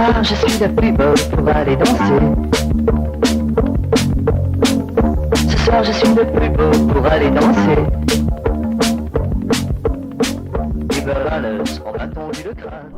soir, je suis la plus beau pour aller danser. Ce soir, je suis le plus beau pour aller danser. Les bananes ont attendu le crâne.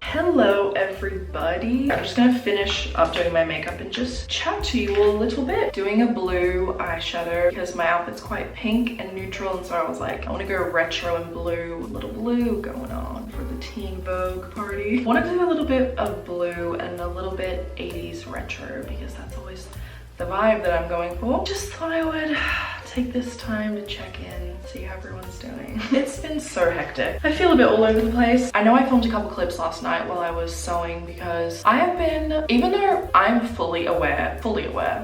Hello everybody. I'm just gonna finish up doing my makeup and just chat to you a little bit. Doing a blue eyeshadow because my outfit's quite pink and neutral, and so I was like, I want to go retro and blue. A little blue going on for the Teen Vogue party. I want to do a little bit of blue and a little bit 80s retro because that's always the vibe that I'm going for. Just thought I would take this time to check in, see how everyone's doing. It's been so hectic. I feel a bit all over the place. I know I filmed a couple clips last night while I was sewing because I have been, even though I'm fully aware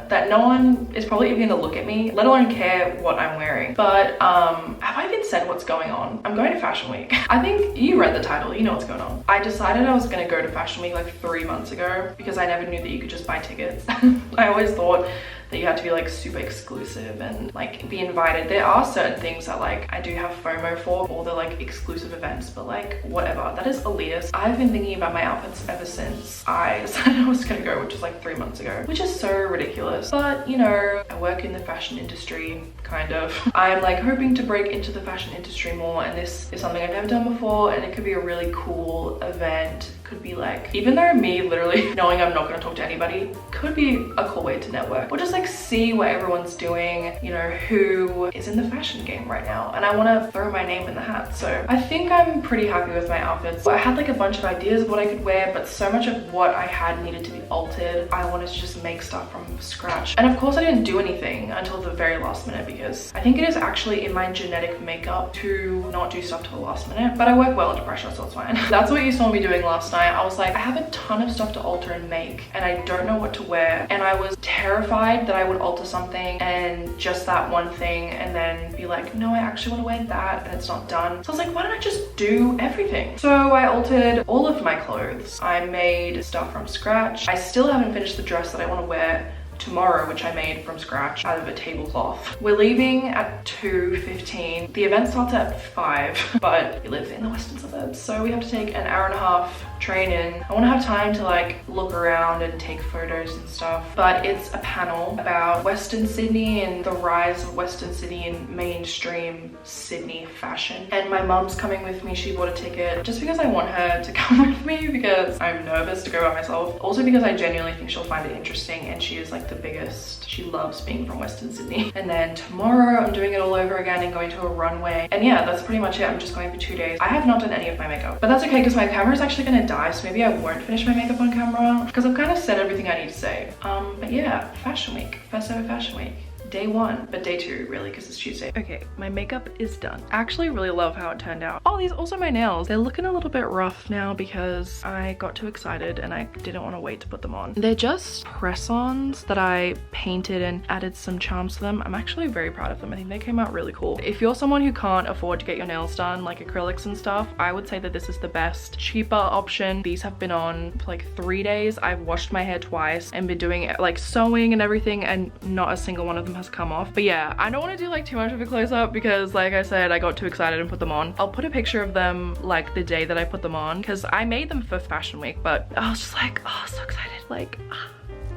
that no one is probably even gonna look at me, let alone care what I'm wearing. But have I even said what's going on? I'm going to Fashion Week. I think you read the title, you know what's going on. I decided I was gonna go to Fashion Week like 3 months ago because I never knew that you could just buy tickets. I always thought that you had to be like super exclusive and like be invited. There are certain things that like I do have FOMO for, all the like exclusive events, but like whatever, that is elitist. I've been thinking about my outfits ever since I decided I was gonna go, which was like 3 months ago, which is so ridiculous. But you know, I work in the fashion industry, kind of. I'm like hoping to break into the fashion industry more, and this is something I've never done before, and it could be a really cool event. Could be like, even though me literally knowing I'm not going to talk to anybody, could be a cool way to network or just like see what everyone's doing, you know, who is in the fashion game right now, and I want to throw my name in the hat. So I think I'm pretty happy with my outfits. I had like a bunch of ideas of what I could wear, but so much of what I had needed to be altered. I wanted to just make stuff from scratch, and of course I didn't do anything until the very last minute because I think it is actually in my genetic makeup to not do stuff till the last minute, but I work well under pressure, so it's fine. That's what you saw me doing last night. I was like, I have a ton of stuff to alter and make, and I don't know what to wear, and I was terrified that I would alter something and just that one thing and then be like, no, I actually want to wear that, and it's not done. So I was like, why don't I just do everything? So I altered all of my clothes. I made stuff from scratch. I still haven't finished the dress that I want to wear tomorrow, which I made from scratch out of a tablecloth. We're leaving at 2:15. The event starts at 5, but we live in the western suburbs, so we have to take an hour and a half train in. I want to have time to like look around and take photos and stuff, but it's a panel about Western Sydney and the rise of Western Sydney and mainstream Sydney fashion. And my mum's coming with me. She bought a ticket just because I want her to come with me because I'm nervous to go by myself. Also because I genuinely think she'll find it interesting, and she is like the biggest. She loves being from Western Sydney. And then tomorrow I'm doing it all over again and going to a runway. And yeah, that's pretty much it. I'm just going for 2 days. I have not done any of my makeup, but that's okay because my camera is actually going to die, so maybe I won't finish my makeup on camera because I've kind of said everything I need to say. But yeah, Fashion Week, first ever Fashion Week. Day 1, but day 2 really because it's Tuesday. Okay, my makeup is done. I actually really love how it turned out. Oh, these also my nails. They're looking a little bit rough now because I got too excited and I didn't want to wait to put them on. They're just press-ons that I painted and added some charms to them. I'm actually very proud of them. I think they came out really cool. If you're someone who can't afford to get your nails done, like acrylics and stuff, I would say that this is the best, cheaper option. These have been on for like 3 days. I've washed my hair twice and been doing it like sewing and everything, and not a single one of them has come off. But yeah, I don't want to do like too much of a close-up because like I said, I got too excited and put them on. I'll put a picture of them like the day that I put them on because I made them for Fashion Week, but I was just like, oh, so excited. Like,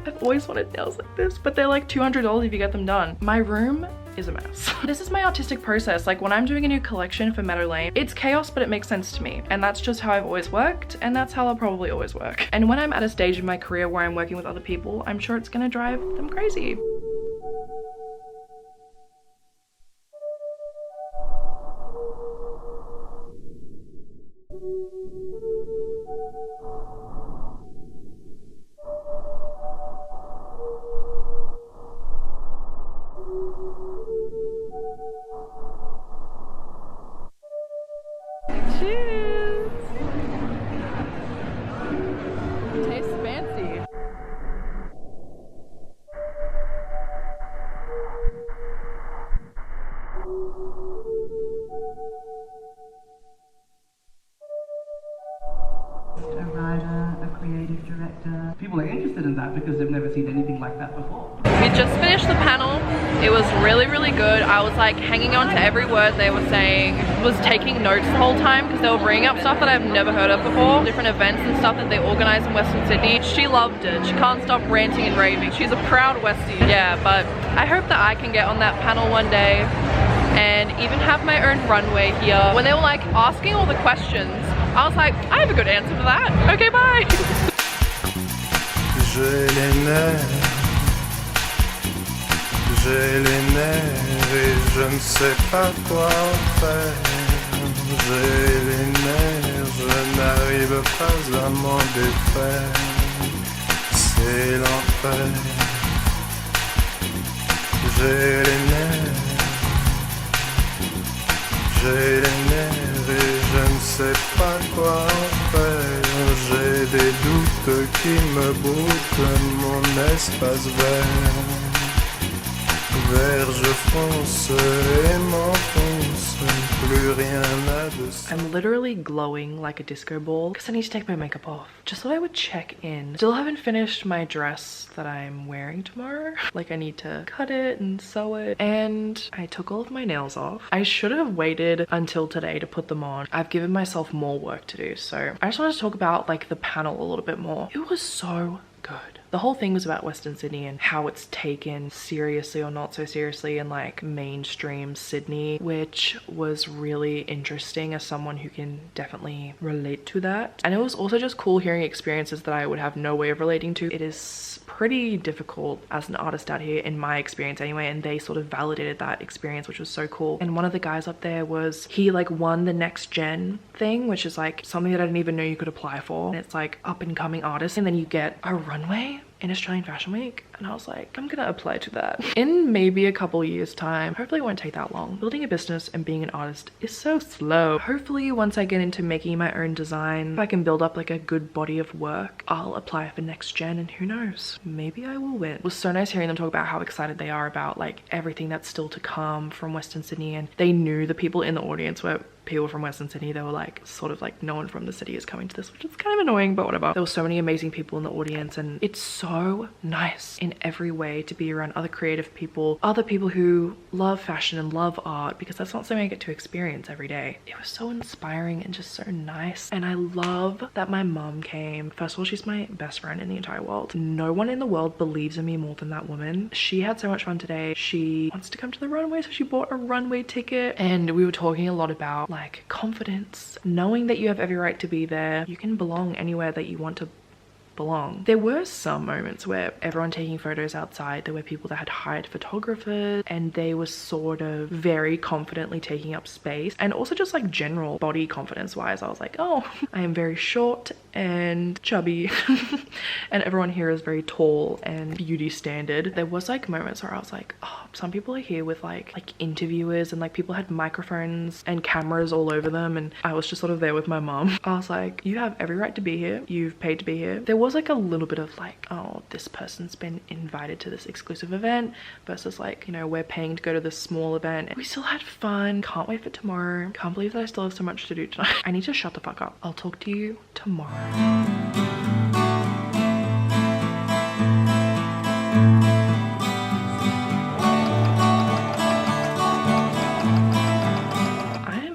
I've always wanted nails like this, but they're like $200 if you get them done. My room is a mess. This is my artistic process. Like when I'm doing a new collection for Meadow Lane, it's chaos, but it makes sense to me. And that's just how I've always worked, and that's how I'll probably always work. And when I'm at a stage in my career where I'm working with other people, I'm sure it's gonna drive them crazy. Cheers! Tastes fancy. A writer, a creative director. People are interested in that because they've never seen anything like that before. We just finished the panel. It was really, really good. I was like hanging on to every word they were saying. Was taking notes the whole time because they were bringing up stuff that I've never heard of before. Different events and stuff that they organize in Western Sydney. She loved it. She can't stop ranting and raving. She's a proud Westie. Yeah, but I hope that I can get on that panel one day and even have my own runway here. When they were like asking all the questions, I was like, I have a good answer for that. Okay, bye. J'ai les nerfs et je ne sais pas quoi faire. J'ai les nerfs, je n'arrive pas à m'en défaire. C'est l'enfer. J'ai les nerfs. J'ai les nerfs et je ne sais pas quoi faire. J'ai des doutes qui me bouclent mon espace vert. Vers je fonce et m'enfonce, plus rien n'a de. I'm literally glowing like a disco ball because I need to take my makeup off. Just thought I would check in. Still haven't finished my dress that I'm wearing tomorrow. Like I need to cut it and sew it. And I took all of my nails off. I should have waited until today to put them on. I've given myself more work to do. So I just wanted to talk about like the panel a little bit more. It was so good. The whole thing was about Western Sydney and how it's taken seriously or not so seriously in like mainstream Sydney, which was really interesting as someone who can definitely relate to that. And it was also just cool hearing experiences that I would have no way of relating to. It is pretty difficult as an artist out here, in my experience anyway, and they sort of validated that experience, which was so cool. And one of the guys up there was, he like won the next gen thing, which is like something that I didn't even know you could apply for. And it's like up and coming artists, and then you get a runway in Australian Fashion Week. And I was like, I'm gonna apply to that. In maybe a couple years time, hopefully it won't take that long. Building a business and being an artist is so slow. Hopefully once I get into making my own design, if I can build up like a good body of work, I'll apply for next gen, and who knows, maybe I will win. It was so nice hearing them talk about how excited they are about like everything that's still to come from Western Sydney. And they knew the people in the audience were people from Western Sydney. They were like sort of like no one from the city is coming to this, which is kind of annoying, but whatever. There were so many amazing people in the audience, and it's so nice in every way to be around other creative people, other people who love fashion and love art, because that's not something I get to experience every day. It was so inspiring and just so nice. And I love that my mum came. First of all, she's my best friend in the entire world. No one in the world believes in me more than that woman. She had so much fun today. She wants to come to the runway, so she bought a runway ticket, and we were talking a lot about like confidence, knowing that you have every right to be there. You can belong anywhere that you want to belong. There were some moments where everyone taking photos outside, there were people that had hired photographers and they were sort of very confidently taking up space, and also just like general body confidence wise, I was like, oh, I am very short and chubby and everyone here is very tall and beauty standard. There was like moments where I was like, oh, some people are here with like interviewers, and like people had microphones and cameras all over them, and I was just sort of there with my mom. I was like, you have every right to be here, you've paid to be here. There was like a little bit of like, oh, this person's been invited to this exclusive event versus like, you know, we're paying to go to this small event. We still had fun. Can't wait for tomorrow. Can't believe that I still have so much to do tonight. I need to shut the fuck up. I'll talk to you tomorrow.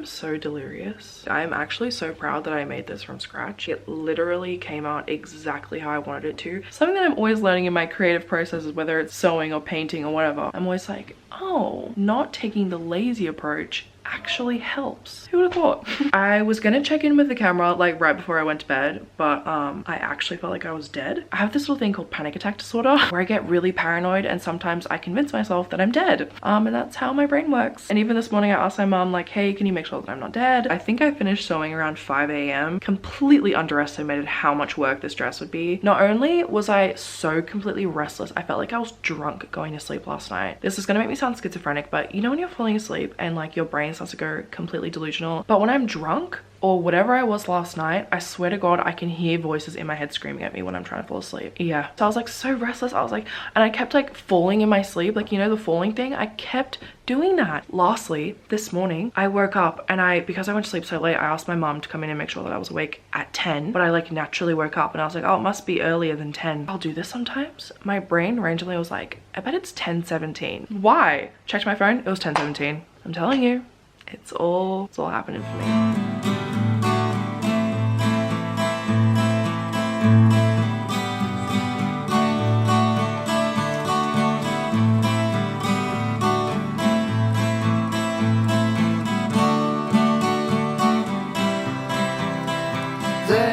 So delirious. I'm actually so proud that I made this from scratch. It literally came out exactly how I wanted it to. Something that I'm always learning in my creative processes, whether it's sewing or painting or whatever, I'm always like, oh, not taking the lazy approach actually helps. Who would have thought? I was gonna check in with the camera like right before I went to bed, but I actually felt like I was dead. I have this little thing called panic attack disorder where I get really paranoid, and sometimes I convince myself that I'm dead. And that's how my brain works. And even this morning I asked my mom like, hey, can you make sure that I'm not dead? I think I finished sewing around 5 a.m. Completely underestimated how much work this dress would be. Not only was I so completely restless, I felt like I was drunk going to sleep last night. This is gonna make me sound schizophrenic, but you know when you're falling asleep and like your brain starts to go completely delusional? But when I'm drunk, or whatever I was last night, I swear to God, I can hear voices in my head screaming at me when I'm trying to fall asleep. Yeah. So I was like so restless. I was like, and I kept like falling in my sleep, like, you know, the falling thing. I kept doing that. Lastly, this morning I woke up and because I went to sleep so late, I asked my mom to come in and make sure that I was awake at 10, but I like naturally woke up and I was like, oh, it must be earlier than 10. I'll do this sometimes. My brain randomly was like, I bet it's 10:17. Why? Checked my phone, it was 10:17. I'm telling you, it's all happening for me.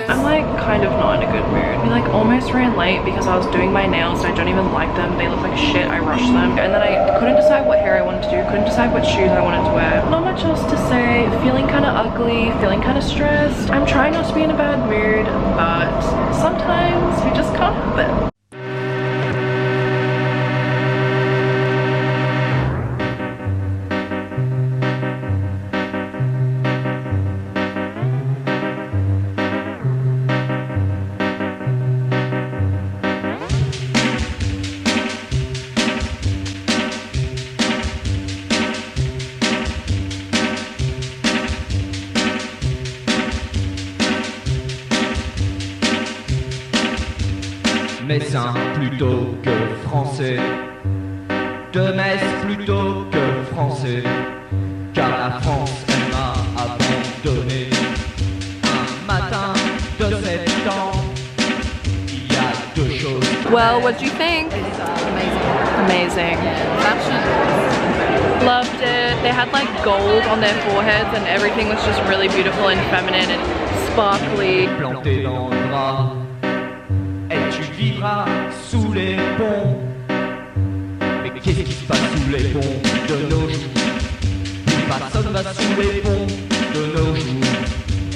I'm like kind of not in a good mood. I like almost ran late because I was doing my nails and I don't even like them. They look like shit. I rushed them. And then I couldn't decide what hair I wanted to do. Couldn't decide what shoes I wanted to wear. Not much else to say. Feeling kind of ugly. Feeling kind of stressed. I'm trying not to be in a bad mood, but sometimes you just can't help it. Messin plutôt que français, de Metz plutôt que français, car la France elle m'a abandonné. Un matin de septembre, il y a deux choses. Well, what do you think? Amazing. Fashion. Loved it. They had like gold on their foreheads and everything was just really beautiful and feminine and sparkly. Planté dans le bras, et tu vivras sous les ponts. Mais qu'est-ce qui se passe sous les ponts de nos jours? Plus personne va sous les ponts de nos jours.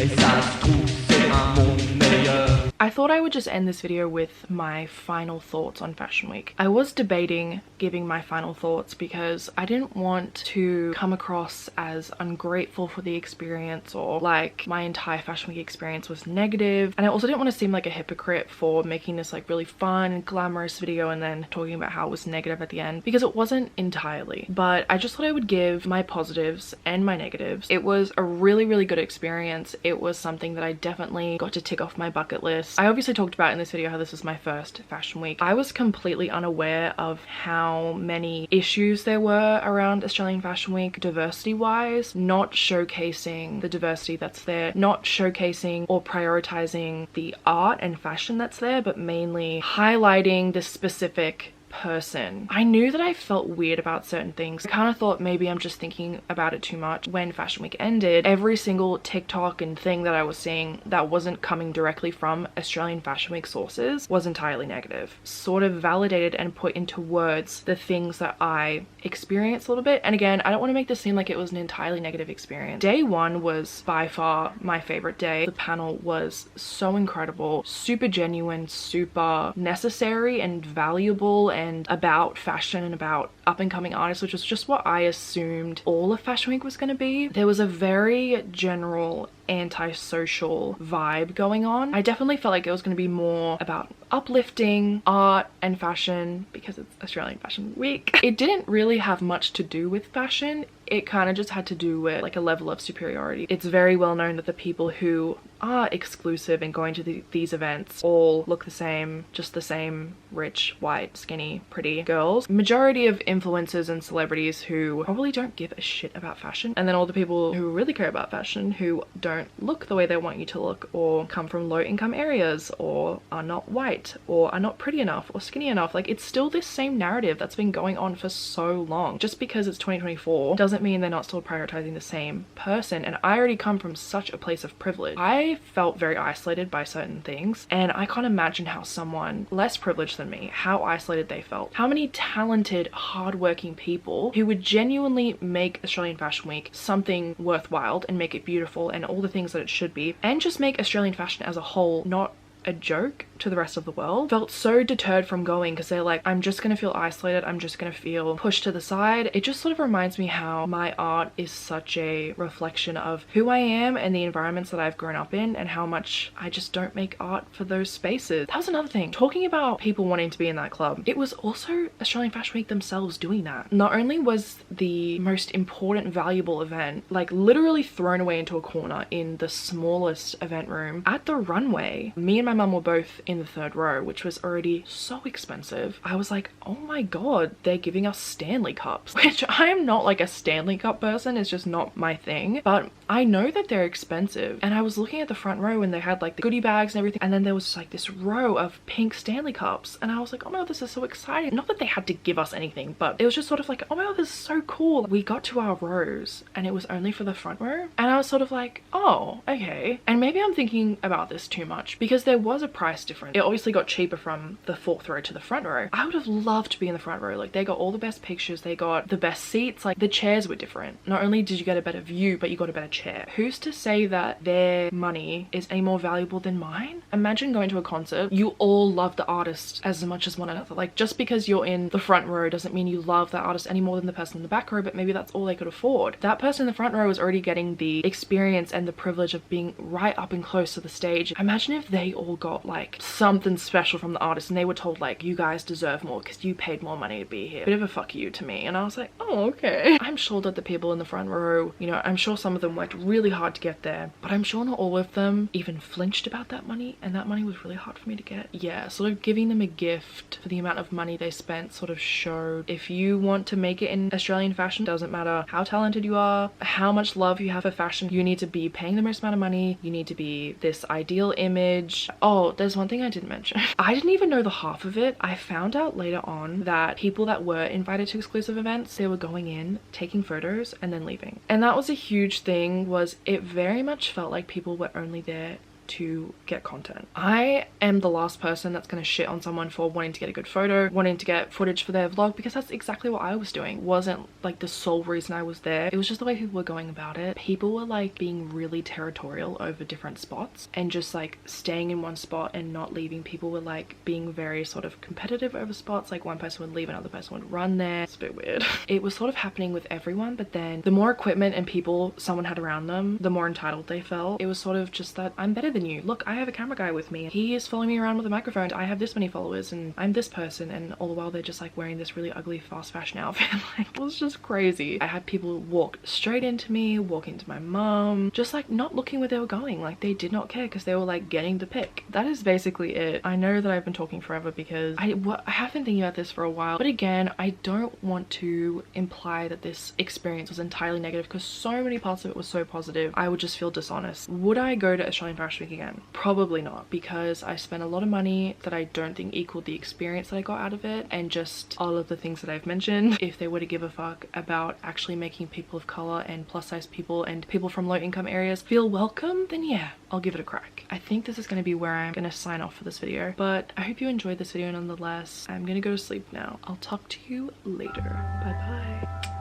Et ça se trouve, c'est un monde meilleur. I thought I would just end this video with my final thoughts on Fashion Week. I was debating giving my final thoughts because I didn't want to come across as ungrateful for the experience or like my entire Fashion Week experience was negative, and I also didn't want to seem like a hypocrite for making this like really fun and glamorous video and then talking about how it was negative at the end, because it wasn't entirely. But I just thought I would give my positives and my negatives. It was a really good experience. It was something that I definitely got to tick off my bucket list. I obviously talked about in this video how this was my first Fashion Week. I was completely unaware of how many issues there were around Australian Fashion Week diversity wise, not showcasing the diversity that's there, not showcasing or prioritizing the art and fashion that's there, but mainly highlighting the specific person. I knew that I felt weird about certain things. I kind of thought maybe I'm just thinking about it too much. When Fashion Week ended, every single TikTok and thing that I was seeing that wasn't coming directly from Australian Fashion Week sources was entirely negative. Sort of validated and put into words the things that I experienced a little bit. And again, I don't want to make this seem like it was an entirely negative experience. Day one was by far my favorite day. The panel was so incredible, super genuine, super necessary and valuable, and about fashion and about up and coming artists, which was just what I assumed all of Fashion Week was going to be. There was a very general anti-social vibe going on. I definitely felt like it was going to be more about uplifting art and fashion because it's Australian Fashion Week. It didn't really have much to do with fashion. It kind of just had to do with like a level of superiority. It's very well known that the people who are exclusive and going to these events all look the same, just the same rich, white, skinny, pretty girls. Majority of influencers and celebrities who probably don't give a shit about fashion, and then all the people who really care about fashion who don't look the way they want you to look, or come from low income areas, or are not white, or are not pretty enough or skinny enough. Like, it's still this same narrative that's been going on for so long. Just because it's 2024 doesn't mean they're not still prioritizing the same person. And I already come from such a place of privilege. I felt very isolated by certain things, and I can't imagine how someone less privileged than me, how isolated they felt. How many talented, hardworking people who would genuinely make Australian Fashion Week something worthwhile and make it beautiful and all the things that it should be, and just make Australian fashion as a whole not a joke to the rest of the world, felt so deterred from going because they're like, I'm just gonna feel isolated, I'm just gonna feel pushed to the side. It just sort of reminds me how my art is such a reflection of who I am and the environments that I've grown up in, and how much I just don't make art for those spaces. That was another thing. Talking about people wanting to be in that club, it was also Australian Fashion Week themselves doing that. Not only was the most important, valuable event like literally thrown away into a corner in the smallest event room at the runway, me and my mum were both in the third row, which was already so expensive. I was like, oh my god, they're giving us Stanley Cups, which I am not like a Stanley Cup person, it's just not my thing, but I know that they're expensive. And I was looking at the front row and they had like the goodie bags and everything, and then there was like this row of pink Stanley Cups, and I was like, oh my god, this is so exciting. Not that they had to give us anything, but it was just sort of like, oh my god, this is so cool. We got to our rows and it was only for the front row, and I was sort of like, oh, okay. And maybe I'm thinking about this too much, because there was a price difference. It obviously got cheaper from the fourth row to the front row. I would have loved to be in the front row. Like, they got all the best pictures, they got the best seats, like the chairs were different. Not only did you get a better view, but you got a better chair. Who's to say that their money is any more valuable than mine? Imagine going to a concert, you all love the artist as much as one another. Like, just because you're in the front row doesn't mean you love that artist any more than the person in the back row, but maybe that's all they could afford. That person in the front row was already getting the experience and the privilege of being right up and close to the stage. Imagine if they all got like something special from the artist and they were told like, you guys deserve more because you paid more money to be here. Bit of a fuck you to me. And I was like, oh, okay. I'm sure that the people in the front row, you know, I'm sure some of them worked really hard to get there, but I'm sure not all of them even flinched about that money, and that money was really hard for me to get. Yeah, sort of giving them a gift for the amount of money they spent sort of showed, if you want to make it in Australian fashion, doesn't matter how talented you are, how much love you have for fashion, you need to be paying the most amount of money, you need to be this ideal image. Oh, there's one thing I didn't mention. I didn't even know the half of it. I found out later on that people that were invited to exclusive events, they were going in, taking photos, and then leaving. And that was a huge thing. Was it very much felt like people were only there to get content. I am the last person that's going to shit on someone for wanting to get a good photo, wanting to get footage for their vlog, because that's exactly what I was doing. It wasn't like the sole reason I was there. It was just the way people were going about it. People were like being really territorial over different spots and just like staying in one spot and not leaving. People were like being very sort of competitive over spots. Like, one person would leave, another person would run there. It's a bit weird. It was sort of happening with everyone, but then the more equipment and people someone had around them, the more entitled they felt. It was sort of just that, I'm better than you. Look, I have a camera guy with me. He is following me around with a microphone. I have this many followers and I'm this person, and all the while they're just like wearing this really ugly fast fashion outfit. Like, it was just crazy. I had people walk straight into me, walk into my mum, just like not looking where they were going. Like, they did not care because they were like getting the pic. That is basically it. I know that I've been talking forever because I have been thinking about this for a while, but again, I don't want to imply that this experience was entirely negative, because so many parts of it was so positive. I would just feel dishonest. Would I go to Australian Fashion Week again? Probably not, because I spent a lot of money that I don't think equaled the experience that I got out of it, and just all of the things that I've mentioned. If they were to give a fuck about actually making people of color and plus size people and people from low income areas feel welcome, then yeah, I'll give it a crack. I think this is going to be where I'm going to sign off for this video, but I hope you enjoyed this video nonetheless. I'm going to go to sleep now. I'll talk to you later. Bye bye.